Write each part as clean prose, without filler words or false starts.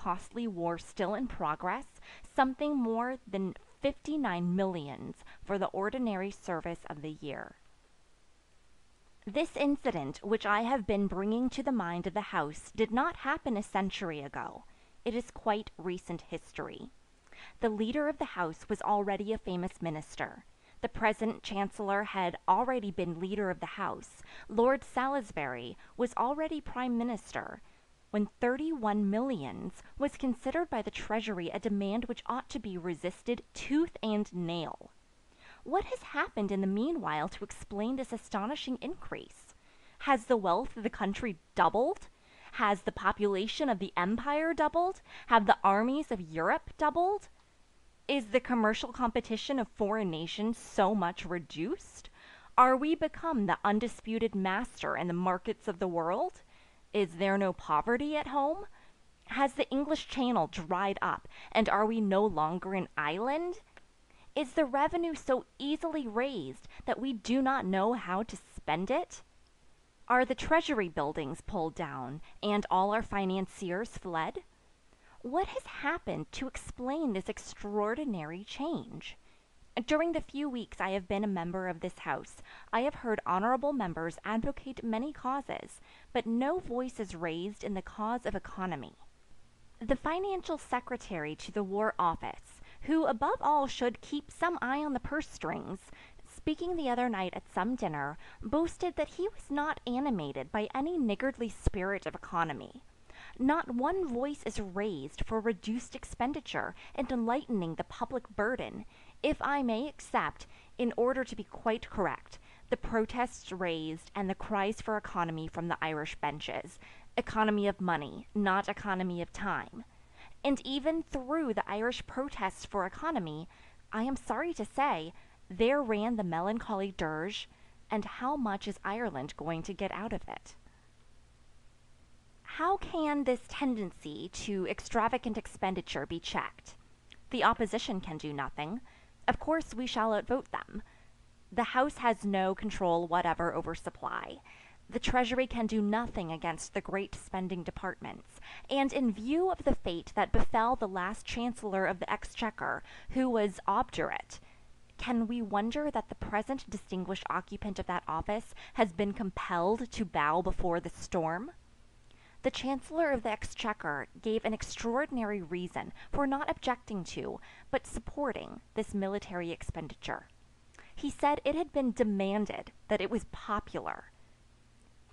costly war still in progress, something more than 59 millions for the ordinary service of the year. This incident, which I have been bringing to the mind of the House, did not happen a century ago. It is quite recent history. The leader of the House was already a famous minister. The present Chancellor had already been leader of the House. Lord Salisbury was already Prime Minister, when 31 millions was considered by the Treasury a demand which ought to be resisted tooth and nail. What has happened in the meanwhile to explain this astonishing increase? Has the wealth of the country doubled? Has the population of the empire doubled? Have the armies of Europe doubled? Is the commercial competition of foreign nations so much reduced? Are we become the undisputed master in the markets of the world? Is there no poverty at home? Has the English Channel dried up, and are we no longer an island? Is the revenue so easily raised that we do not know how to spend it? Are the Treasury buildings pulled down, and all our financiers fled? What has happened to explain this extraordinary change? During the few weeks I have been a member of this House, I have heard honorable members advocate many causes, but no voice is raised in the cause of economy. The financial secretary to the War Office, who above all should keep some eye on the purse strings, speaking the other night at some dinner, boasted that he was not animated by any niggardly spirit of economy. Not one voice is raised for reduced expenditure and lightening the public burden, if I may except, in order to be quite correct, the protests raised and the cries for economy from the Irish benches. Economy of money, not economy of time. And even through the Irish protests for economy, I am sorry to say, there ran the melancholy dirge, and how much is Ireland going to get out of it? How can this tendency to extravagant expenditure be checked? The opposition can do nothing. Of course we shall outvote them. The House has no control whatever over supply. The Treasury can do nothing against the great spending departments, and in view of the fate that befell the last Chancellor of the Exchequer, who was obdurate, can we wonder that the present distinguished occupant of that office has been compelled to bow before the storm? The Chancellor of the Exchequer gave an extraordinary reason for not objecting to, but supporting, this military expenditure. He said it had been demanded, that it was popular.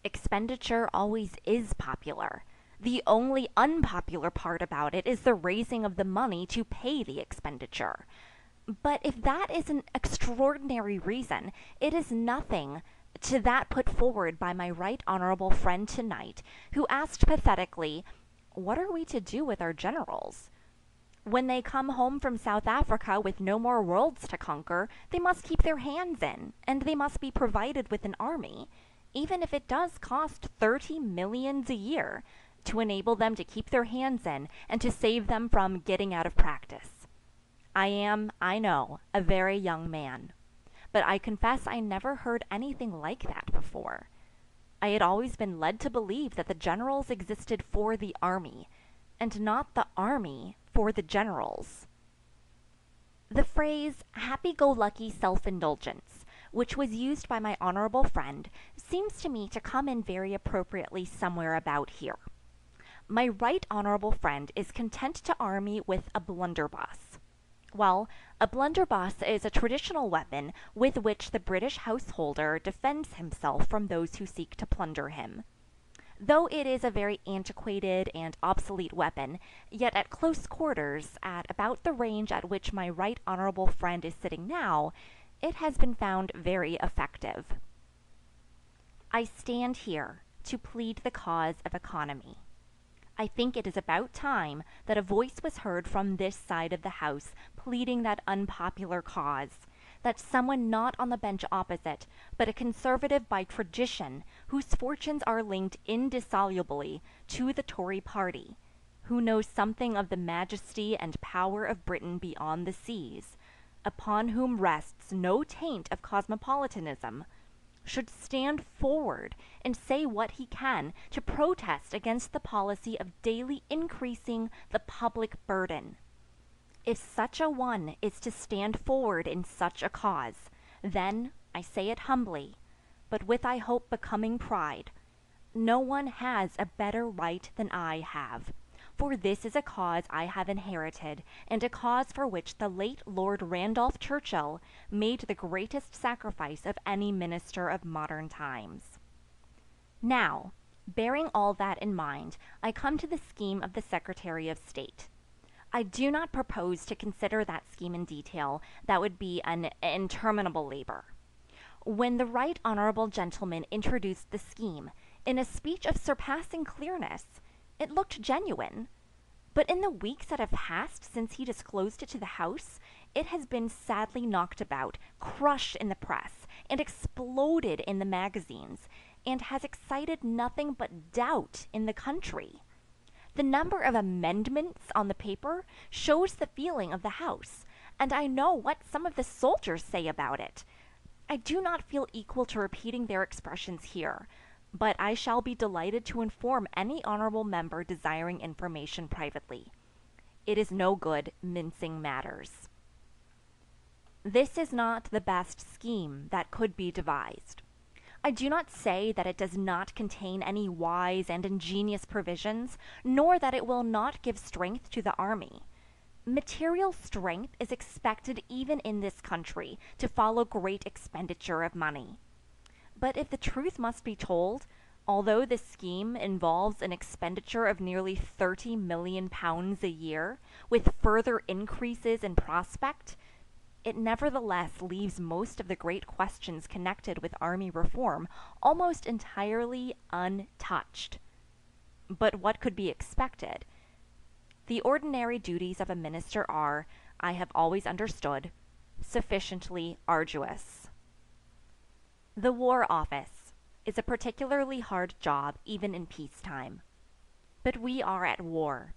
Expenditure always is popular. The only unpopular part about it is the raising of the money to pay the expenditure. But if that is an extraordinary reason, it is nothing to that put forward by my right honourable friend tonight, who asked pathetically, "What are we to do with our generals? When they come home from South Africa with no more worlds to conquer, they must keep their hands in, and they must be provided with an army, even if it does cost 30 millions a year, to enable them to keep their hands in and to save them from getting out of practice. I am, I know, a very young man, but I confess I never heard anything like that before. I had always been led to believe that the generals existed for the army, and not the army for the generals." The phrase happy-go-lucky self-indulgence, which was used by my honourable friend, seems to me to come in very appropriately somewhere about here. My right honourable friend is content to army with a blunderbuss. Well, a blunderbuss is a traditional weapon with which the British householder defends himself from those who seek to plunder him. Though it is a very antiquated and obsolete weapon, yet at close quarters, at about the range at which my right honourable friend is sitting now, it has been found very effective. I stand here to plead the cause of economy. I think it is about time that a voice was heard from this side of the House pleading that unpopular cause, that someone not on the bench opposite, but a Conservative by tradition, whose fortunes are linked indissolubly to the Tory party, who knows something of the majesty and power of Britain beyond the seas, upon whom rests no taint of cosmopolitanism, should stand forward and say what he can to protest against the policy of daily increasing the public burden. If such a one is to stand forward in such a cause, then, I say it humbly, but with I hope becoming pride, no one has a better right than I have. For this is a cause I have inherited, and a cause for which the late Lord Randolph Churchill made the greatest sacrifice of any minister of modern times. Now, bearing all that in mind, I come to the scheme of the Secretary of State. I do not propose to consider that scheme in detail. That would be an interminable labor. When the right honorable gentleman introduced the scheme, in a speech of surpassing clearness, it looked genuine. But in the weeks that have passed since he disclosed it to the House, it has been sadly knocked about, crushed in the press, and exploded in the magazines, and has excited nothing but doubt in the country. The number of amendments on the paper shows the feeling of the House, and I know what some of the soldiers say about it. I do not feel equal to repeating their expressions here, but I shall be delighted to inform any honorable member desiring information privately. It is no good mincing matters. This is not the best scheme that could be devised. I do not say that it does not contain any wise and ingenious provisions, nor that it will not give strength to the army. Material strength is expected even in this country to follow great expenditure of money. But if the truth must be told, although this scheme involves an expenditure of nearly £30 million a year, with further increases in prospect, it nevertheless leaves most of the great questions connected with army reform almost entirely untouched. But what could be expected? The ordinary duties of a minister are, I have always understood, sufficiently arduous. The War Office is a particularly hard job even in peacetime. But we are at war.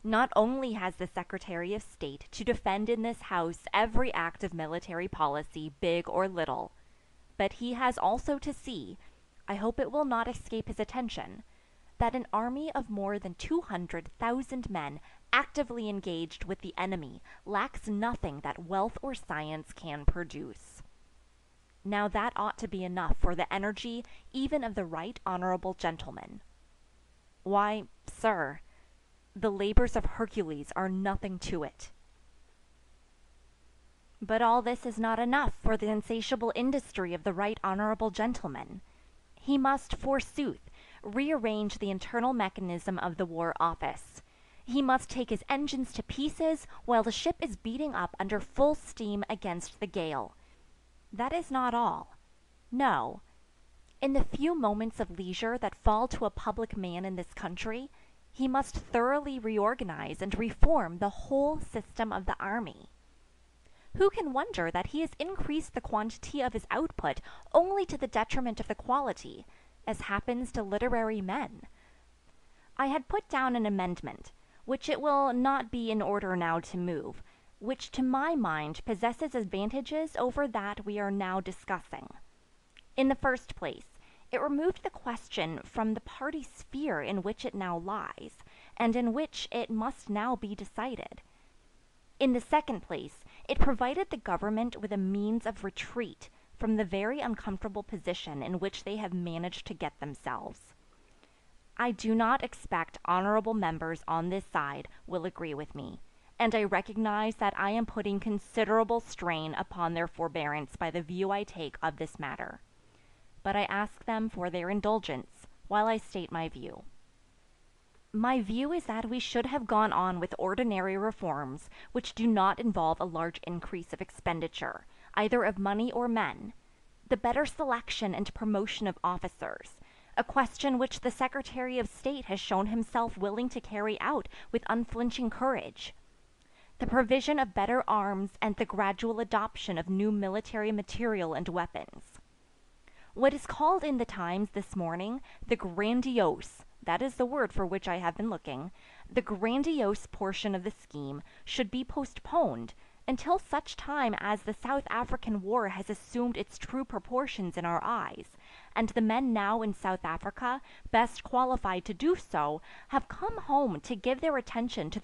Not only has the Secretary of State to defend in this House every act of military policy, big or little, but he has also to see, I hope it will not escape his attention, that an army of more than 200,000 men actively engaged with the enemy lacks nothing that wealth or science can produce. Now that ought to be enough for the energy even of the right honorable gentleman. Why, sir, the labors of Hercules are nothing to it. But all this is not enough for the insatiable industry of the right honorable gentleman. He must, forsooth, rearrange the internal mechanism of the War Office. He must take his engines to pieces while the ship is beating up under full steam against the gale. That is not all. No. In the few moments of leisure that fall to a public man in this country, he must thoroughly reorganize and reform the whole system of the army. Who can wonder that he has increased the quantity of his output only to the detriment of the quality, as happens to literary men? I had put down an amendment, which it will not be in order now to move, which to my mind possesses advantages over that we are now discussing. In the first place, it removed the question from the party sphere in which it now lies, and in which it must now be decided. In the second place, it provided the government with a means of retreat from the very uncomfortable position in which they have managed to get themselves. I do not expect honorable members on this side will agree with me, and I recognize that I am putting considerable strain upon their forbearance by the view I take of this matter. But I ask them for their indulgence while I state my view. My view is that we should have gone on with ordinary reforms which do not involve a large increase of expenditure, either of money or men, the better selection and promotion of officers, a question which the Secretary of State has shown himself willing to carry out with unflinching courage, the provision of better arms and the gradual adoption of new military material and weapons. What is called in the Times this morning the grandiose, that is the word for which I have been looking, the grandiose portion of the scheme should be postponed until such time as the South African War has assumed its true proportions in our eyes, and the men now in South Africa, best qualified to do so, have come home to give their attention to